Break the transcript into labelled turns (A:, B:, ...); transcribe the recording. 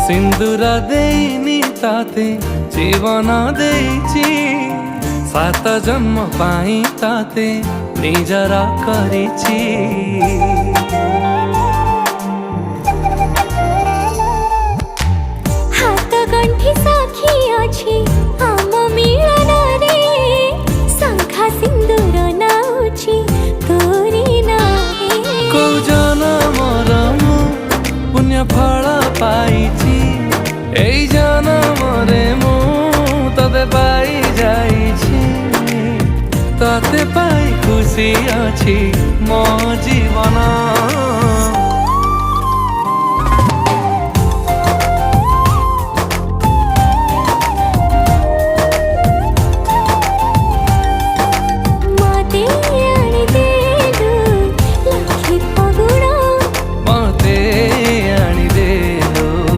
A: सिंदूर देनी ताते जीवन देइछि सात जन्म पाई ताते निजर करिछि।
B: हाथ गंठी साखी अछि आम मिलन रे शंखा सिंदूर नाउछि तोरी नाहे।
A: को जनमर मु पुण्य फल पाइछि एई जनमरे मु तते पाई जाइछि। तते पाई खुशी अछि मो जीवन।